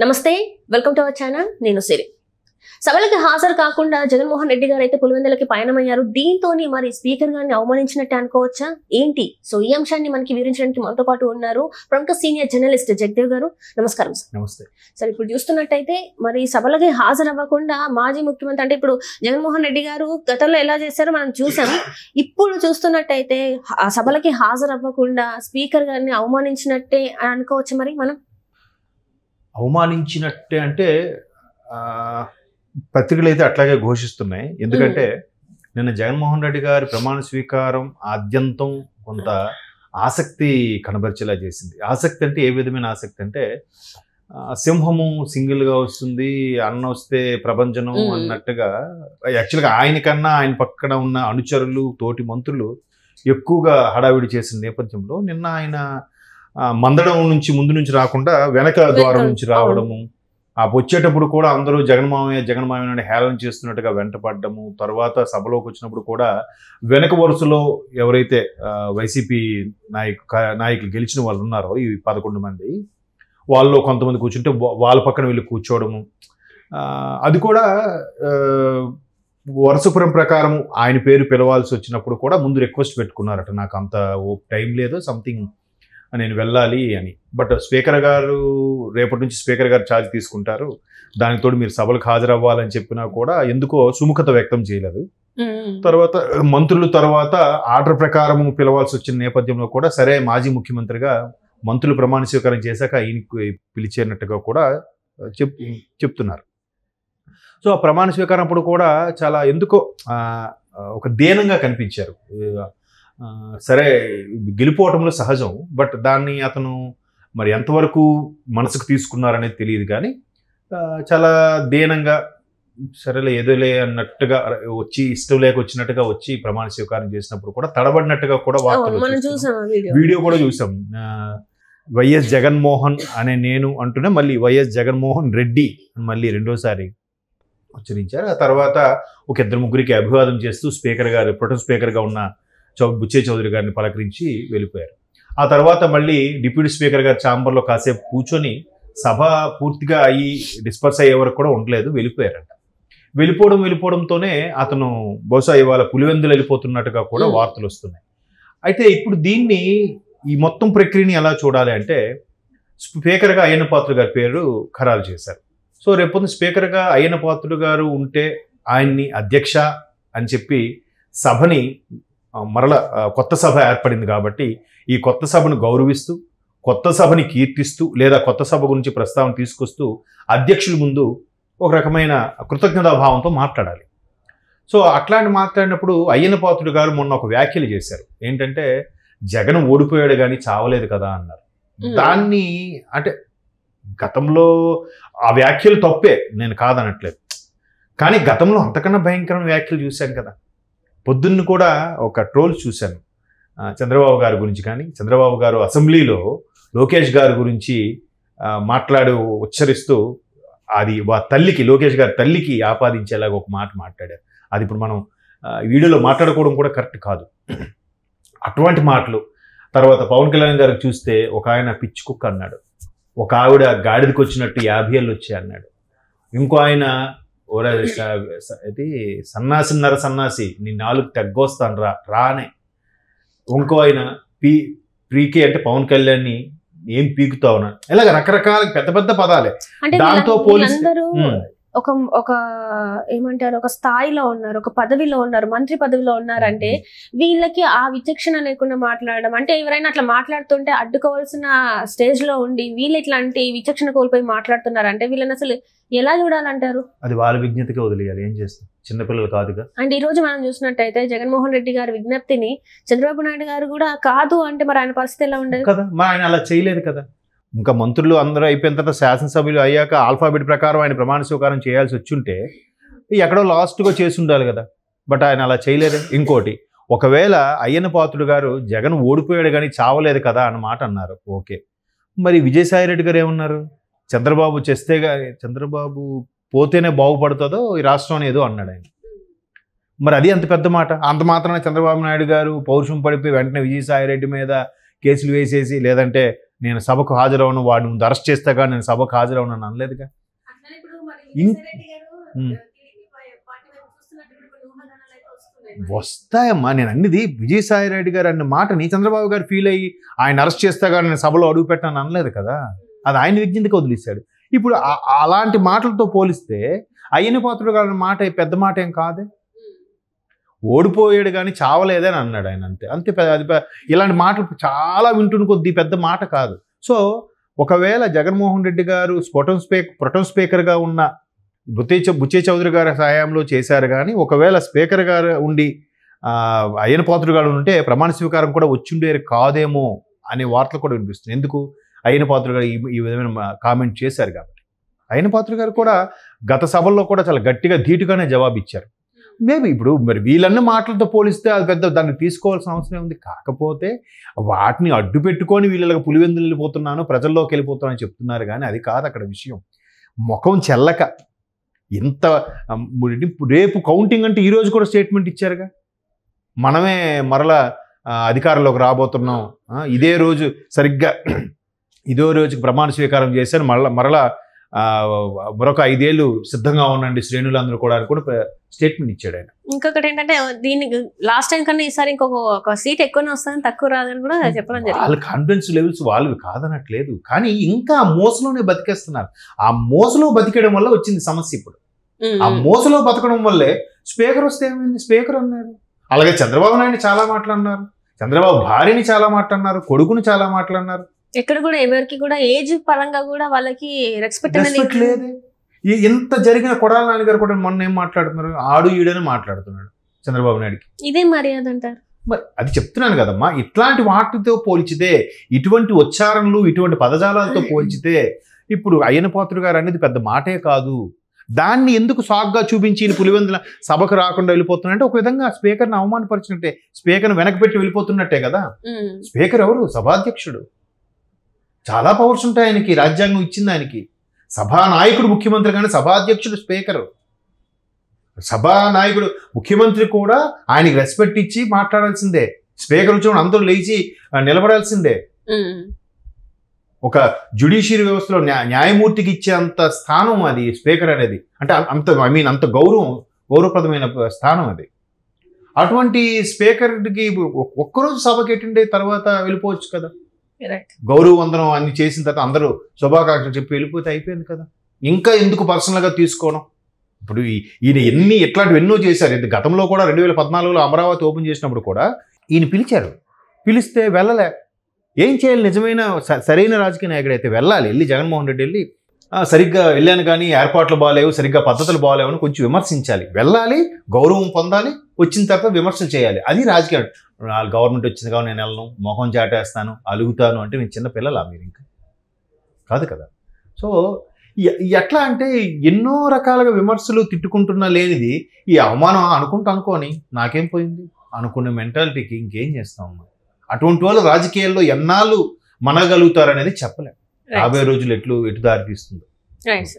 నమస్తే, welcome to our channel. నేను సిరి. సభలకు హాజరు కాకుండా జగన్మోహన్ రెడ్డి గారు అయితే పులివెందులకి పయనమయ్యారు. దీంతో మరి స్పీకర్ గారిని అవమానించినట్టే అనుకోవచ్చా ఏంటి? సో ఈ అంశాన్ని మనకి వివరించడానికి మనతో పాటు ఉన్నారు ప్రముఖ సీనియర్ జర్నలిస్ట్ జగదేవ్ గారు. నమస్కారం సార్. నమస్తే సార్, ఇప్పుడు చూస్తున్నట్టయితే మరి సభలకి హాజరు అవ్వకుండా మాజీ ముఖ్యమంత్రి అంటే ఇప్పుడు జగన్మోహన్ రెడ్డి గారు గతంలో ఎలా చేశారో మనం చూసాం. ఇప్పుడు చూస్తున్నట్టయితే ఆ సభలకి హాజరు అవ్వకుండా స్పీకర్ గారిని అవమానించినట్టే అనుకోవచ్చు. మరి మనం అవమానించినట్టే అంటే పత్రికలు అయితే అట్లాగే ఘోషిస్తున్నాయి. ఎందుకంటే నిన్న జగన్మోహన్ రెడ్డి గారి ప్రమాణ స్వీకారం ఆద్యంతం కొంత ఆసక్తి కనబరిచేలా చేసింది. ఆసక్తి అంటే ఏ విధమైన ఆసక్తి అంటే సింహము సింగిల్గా వస్తుంది, అన్న వస్తే ప్రభంజనం అన్నట్టుగా. యాక్చువల్గా ఆయనకన్నా ఆయన పక్కన ఉన్న అనుచరులు తోటి మంత్రులు ఎక్కువగా హడావిడి చేసిన నేపథ్యంలో నిన్న ఆయన మందడం నుంచి ముందు నుంచి రాకుండా వెనక ద్వారం నుంచి రావడము, ఆ వచ్చేటప్పుడు కూడా అందరూ జగన్మామయ్య హేళన చేస్తున్నట్టుగా వెంటపడ్డము, తర్వాత సభలోకి వచ్చినప్పుడు కూడా వెనక వరుసలో ఎవరైతే వైసీపీ నాయకులు గెలిచిన వాళ్ళు ఉన్నారో ఈ 11 మంది, వాళ్ళు కొంతమంది కూర్చుంటే వాళ్ళ పక్కన వీళ్ళు కూర్చోవడము, అది కూడా వరుసపురం ప్రకారం ఆయన పేరు పిలవాల్సి వచ్చినప్పుడు కూడా ముందు రిక్వెస్ట్ పెట్టుకున్నారట, నాకు అంత టైం లేదు, సంథింగ్ నేను వెళ్ళాలి అని. బట్ స్పీకర్ గారు రేపటి నుంచి స్పీకర్ గారు ఛార్జ్ తీసుకుంటారు, దానితో మీరు సభలకు హాజరవ్వాలని చెప్పినా కూడా ఎందుకో సుముఖత వ్యక్తం చేయలేదు. తర్వాత మంత్రులు తర్వాత ఆర్డర్ ప్రకారం పిలవాల్సి వచ్చిన నేపథ్యంలో కూడా సరే మాజీ ముఖ్యమంత్రిగా మంత్రులు ప్రమాణ స్వీకారం చేశాక ఆయనకు పిలిచేనట్టుగా కూడా చెప్తున్నారు. సో ఆ ప్రమాణ స్వీకారం అప్పుడు కూడా చాలా ఎందుకో ఒక దీనంగా కనిపించారు. సరే గెలిపోవటంలో సహజం, బట్ దాన్ని అతను మరి ఎంతవరకు మనసుకు తీసుకున్నారనేది తెలియదు, కానీ చాలా దీనంగా సరేలే ఏదోలే అన్నట్టుగా వచ్చి ఇష్టం లేక వచ్చినట్టుగా వచ్చి ప్రమాణ స్వీకారం చేసినప్పుడు కూడా తడబడినట్టుగా కూడా వీడియో కూడా చూసాం. వైఎస్ జగన్మోహన్ అనే నేను అంటూనే మళ్ళీ వైఎస్ జగన్మోహన్ రెడ్డి మళ్ళీ రెండోసారి ఉచ్చరించారు. ఆ తర్వాత ఒక 2-3 అభివాదం చేస్తూ స్పీకర్ గారు ప్రొటెం స్పీకర్గా ఉన్న బుచ్చే చౌదరి గారిని పలకరించి వెళ్ళిపోయారు. ఆ తర్వాత మళ్ళీ డిప్యూటీ స్పీకర్ గారు ఛాంబర్లో కాసేపు కూర్చొని సభ పూర్తిగా అయ్యి డిస్పర్స్ అయ్యే వరకు కూడా ఉండలేదు, వెళ్ళిపోయారంట. వెళ్ళిపోవడంతోనే అతను బహుశా ఇవాళ పులివెందులు వెళ్ళిపోతున్నట్టుగా కూడా వార్తలు వస్తున్నాయి. అయితే ఇప్పుడు దీన్ని ఈ మొత్తం ప్రక్రియని ఎలా చూడాలి అంటే, స్పీకర్గా అయ్యన్న పాత్రుడు గారి పేరు ఖరారు చేశారు. సో రేపొద్దు స్పీకర్గా అయ్యన్న పాత్రుడు గారు ఉంటే ఆయన్ని అధ్యక్ష అని చెప్పి సభని మరల కొత్త సభ ఏర్పడింది కాబట్టి ఈ కొత్త సభను గౌరవిస్తూ, కొత్త సభని కీర్తిస్తూ, లేదా కొత్త సభ గురించి ప్రస్తావన తీసుకొస్తూ అధ్యక్షుల ముందు ఒక రకమైన కృతజ్ఞతాభావంతో మాట్లాడాలి. సో అట్లాంటి మాట్లాడినప్పుడు అయ్యన్న పాత్రుడు గారు మొన్న ఒక వ్యాఖ్యలు చేశారు. ఏంటంటే జగన్ ఓడిపోయాడు కానీ చావలేదు కదా అన్నారు. దాన్ని అంటే గతంలో ఆ వ్యాఖ్యలు తప్పే, నేను కాదనట్లేదు, కానీ గతంలో అంతకన్నా భయంకరమైన వ్యాఖ్యలు చూశాం కదా. పొద్దున్న కూడా ఒక ట్రోల్ చూశాను చంద్రబాబు గారి గురించి, కానీ చంద్రబాబు గారు అసెంబ్లీలో లోకేష్ గారి గురించి ఉచ్చరిస్తూ అది తల్లికి, లోకేష్ గారి తల్లికి ఆపాదించేలాగా ఒక మాట మాట్లాడారు. అది ఇప్పుడు మనం వీడియోలో మాట్లాడుకోవడం కూడా కరెక్ట్ కాదు, అటువంటి మాటలు. తర్వాత పవన్ కళ్యాణ్ గారికి చూస్తే ఒక ఆయన పిచ్చి కుక్క అన్నాడు, ఒక ఆవిడ గాడిదకి వచ్చినట్టు 50 ఏళ్ళు వచ్చాయి అన్నాడు, ఇంకో ఆయన ఇది సన్నాసి నీ 4 తగ్గొస్తాను రా అనే, ఇంకో ఆయన పీకే అంటే పవన్ కళ్యాణ్ని ఏం పీకుతావునా, ఇలాగ రకరకాల పెద్ద పెద్ద పదాలే. దాంతో పోలీసు ఒక ఏమంటారు, ఒక స్థాయిలో ఉన్నారు, ఒక పదవిలో ఉన్నారు, మంత్రి పదవిలో ఉన్నారంటే వీళ్ళకి ఆ విచక్షణ లేకుండా మాట్లాడడం అంటే, ఎవరైనా అట్లా మాట్లాడుతుంటే అడ్డుకోవాల్సిన స్టేజ్ లో ఉండి వీళ్ళు ఇట్లాంటి విచక్షణ కోల్పోయి మాట్లాడుతున్నారంటే వీళ్ళని అసలు ఎలా చూడాలంటారు? అది వాళ్ళ విజ్ఞతగా వదిలేయాలి, ఏం చేస్తాం, చిన్నపిల్లలు కాదుగా. అండ్ ఈ రోజు మనం చూసినట్టయితే జగన్మోహన్ రెడ్డి గారి విజ్ఞప్తిని చంద్రబాబు నాయుడు గారు కూడా కాదు అంటే మరి ఆయన పరిస్థితి ఎలా ఉండదు కదా. మరి ఆయన అలా చేయలేదు కదా. ఇంకా మంత్రులు అందరూ అయిపోయిన తర్వాత శాసనసభ్యులు అయ్యాక ఆల్ఫాబెట్ ప్రకారం ఆయన ప్రమాణ స్వీకారం చేయాల్సి వచ్చుంటే ఎక్కడో లాస్ట్గా చేసి ఉండాలి కదా. బట్ ఆయన అలా చేయలేదు. ఇంకోటి, ఒకవేళ అయ్యన్న పాత్రుడు గారు జగన్ ఓడిపోయాడు కానీ చావలేదు కదా అన్నమాట అన్నారు, ఓకే. మరి విజయసాయి రెడ్డి గారు ఏమన్నారు, చంద్రబాబు పోతేనే బాగుపడుతుందో ఈ రాష్ట్రం అనేదో అన్నాడు ఆయన. మరి అది అంత పెద్ద మాట. అంత మాత్రాన చంద్రబాబు నాయుడు గారు పౌరుషం పడిపోయి వెంటనే విజయసాయి రెడ్డి మీద కేసులు వేసేసి లేదంటే నేను సభకు హాజరవను, వాడిని ముందు అరెస్ట్ చేస్తాగా నేను సభకు హాజరవను అని అనలేదుగా. వస్తాయమ్మా, నేను అన్నిది విజయసాయి రెడ్డి గారు అన్న మాటని చంద్రబాబు గారు ఫీల్ అయ్యి ఆయన అరెస్ట్ చేస్తాగా నేను సభలో అడుగు పెట్టాను అనలేదు కదా. అది ఆయన విజ్ఞతకి వదిలేశాడు. ఇప్పుడు అలాంటి మాటలతో పోలిస్తే అయ్యన పాత్రుడు గారి మాట పెద్ద మాట ఏం కాదే. ఓడిపోయాడు కానీ చావలేదని అన్నాడు ఆయన, అంతే అంతే. అది ఇలాంటి మాటలు చాలా వింటున్న కొద్దీ పెద్ద మాట కాదు. సో ఒకవేళ జగన్మోహన్ రెడ్డి గారు ప్రొటెం స్పీకర్గా ఉన్న బుచ్చే చౌదరి గారి సహాయంలో చేశారు, కానీ ఒకవేళ స్పీకర్ గారు ఉండి అయ్యన పాత్రుడు గారు ఉంటే ప్రమాణ స్వీకారం కూడా వచ్చిండేది కాదేమో అనే వార్తలు కూడా వినిపిస్తుంది. ఎందుకు అయ్యన పాత్రుడు గారు ఈ విధమైన కామెంట్ చేశారు కాబట్టి. అయ్యన పాత్రుడు గారు కూడా గత సభల్లో కూడా చాలా గట్టిగా ధీటుగానే జవాబు ఇచ్చారు. మేబీ ఇప్పుడు మరి వీళ్ళన్న మాటలతో పోలిస్తే అది పెద్ద దాన్ని తీసుకోవాల్సిన అవసరం ఉంది. కాకపోతే వాటిని అడ్డు పెట్టుకొని వీళ్ళకి పులివెందులు వెళ్ళిపోతున్నాను, ప్రజల్లోకి వెళ్ళిపోతున్నాను చెప్తున్నారు, కానీ అది కాదు అక్కడ విషయం. ముఖం చెల్లక ఇంత రేపు కౌంటింగ్ అంటే ఈ రోజు కూడా స్టేట్మెంట్ ఇచ్చారుగా, మనమే మరలా అధికారంలోకి రాబోతున్నాం, ఇదే రోజు సరిగ్గా ఇదే రోజుకి ప్రమాణ స్వీకారం చేశారు, మరలా మరొక 5 ఏళ్ళు సిద్ధంగా ఉండండి శ్రేణులందరూ కూడా అని కూడా స్టేట్మెంట్ ఇచ్చాడు ఆయన. ఇంకొకటి ఏంటంటే దీనికి లాస్ట్ టైం కన్నా ఈసారి ఇంకొక సీట్ ఎక్కువనే వస్తుందని తక్కువ రాదని కూడా చెప్పడం జరిగింది. వాళ్ళ కాన్ఫిడెన్స్ లెవెల్స్ వాళ్ళవి కాదనట్లేదు, కానీ ఇంకా ఆ మోసలోనే బతికేస్తున్నారు. ఆ మోసలో బతికేయడం వల్ల వచ్చింది సమస్య. ఇప్పుడు ఆ మోసలో బతకడం వల్లే స్పీకర్ వస్తే ఏమైంది, స్పీకర్ అన్నారు. అలాగే చంద్రబాబు నాయుడు చాలా మాట్లాడినారు, చంద్రబాబు భార్యని చాలా మాట్లాడినారు, కొడుకుని చాలా మాట్లాడినారు. ఎక్కడ కూడా ఎవరికి కూడా ఏజ్ పరంగా కూడా వాళ్ళకి రెస్పెక్ట్ లేదు. ఎంత జరిగిన కొడాల నాన్నగారు కూడా మొన్న ఏం మాట్లాడుతున్నారు, ఆడు ఈడని మాట్లాడుతున్నాడు చంద్రబాబు నాయుడుకి. ఇదే మర్యాద అంటారు. మరి అది చెప్తున్నాను కదమ్మా, ఇట్లాంటి వాటితో పోల్చితే, ఇటువంటి ఉచ్చారణలు ఇటువంటి పదజాలాలతో పోల్చితే ఇప్పుడు అయ్యన పాత్రుడు గారు అనేది పెద్ద మాటే కాదు. దాన్ని ఎందుకు సాగ్గా చూపించి పులివెందుల సభకు రాకుండా వెళ్ళిపోతున్నట్టే ఒక విధంగా స్పీకర్ని అవమానపరిచినట్టే, స్పీకర్ని వెనకపెట్టి వెళ్ళిపోతున్నట్టే కదా. స్పీకర్ ఎవరు? సభాధ్యక్షుడు. చాలా పవర్స్ ఉంటాయి ఆయనకి, రాజ్యాంగం ఇచ్చింది ఆయనకి. సభానాయకుడు ముఖ్యమంత్రి కానీ సభాధ్యక్షుడు స్పీకర్. సభానాయకుడు ముఖ్యమంత్రి కూడా ఆయనకి రెస్పెక్ట్ ఇచ్చి మాట్లాడాల్సిందే. స్పీకర్ వచ్చినప్పుడు అందరూ లేచి నిలబడాల్సిందే. ఒక జ్యుడిషియరీ వ్యవస్థలో న్యాయమూర్తికి ఇచ్చే అంత స్థానం అది స్పీకర్ అనేది. అంటే అంత గౌరవప్రదమైన స్థానం అది. అటువంటి స్పీకర్కి ఒక్కరోజు సభకి అటెండ్ అయిన తర్వాత వెళ్ళిపోవచ్చు కదా. గౌరవ వందనం అన్ని చేసిన తర్వాత అందరూ శుభాకాంక్షలు చెప్పి వెళ్ళిపోతే అయిపోయింది కదా. ఇంకా ఎందుకు పర్సనల్గా తీసుకోవడం? ఇప్పుడు ఈయన ఇట్లాంటివి ఎన్నో చేశారు. గతంలో కూడా 2014లో అమరావతి ఓపెన్ చేసినప్పుడు కూడా ఈయన పిలిచారు. పిలిస్తే వెళ్ళలే. ఏం చేయాలి? నిజమైన సరైన రాజకీయ నాయకుడు అయితే వెళ్ళాలి. వెళ్ళి జగన్మోహన్ రెడ్డి వెళ్ళి సరిగ్గా వెళ్ళాను కానీ ఏర్పాట్లు బాగాలేవు, సరిగ్గా పద్ధతులు బాగాలేవు అని కొంచెం విమర్శించాలి. వెళ్ళాలి, గౌరవం పొందాలి, వచ్చిన తర్వాత విమర్శలు చేయాలి. అది రాజకీయం. గవర్నమెంట్ వచ్చింది కాబట్టి నేను వెళ్ళను, మొహం చాటేస్తాను, అలుగుతాను అంటే నేను చిన్న పిల్లలా మీరు ఇంకా కాదు కదా. సో ఎట్లా అంటే ఎన్నో రకాలుగా విమర్శలు తిట్టుకుంటున్నా లేనిది ఈ అవమానం అనుకొని నాకేం పోయింది అనుకునే మెంటాలిటీకి ఇంకేం చేస్తాం. అటువంటి వాళ్ళు రాజకీయాల్లో ఎన్నాళ్ళు మనగలుగుతారనేది చెప్పలేం. 50 రోజులు ఎటు దారి తీస్తుందో.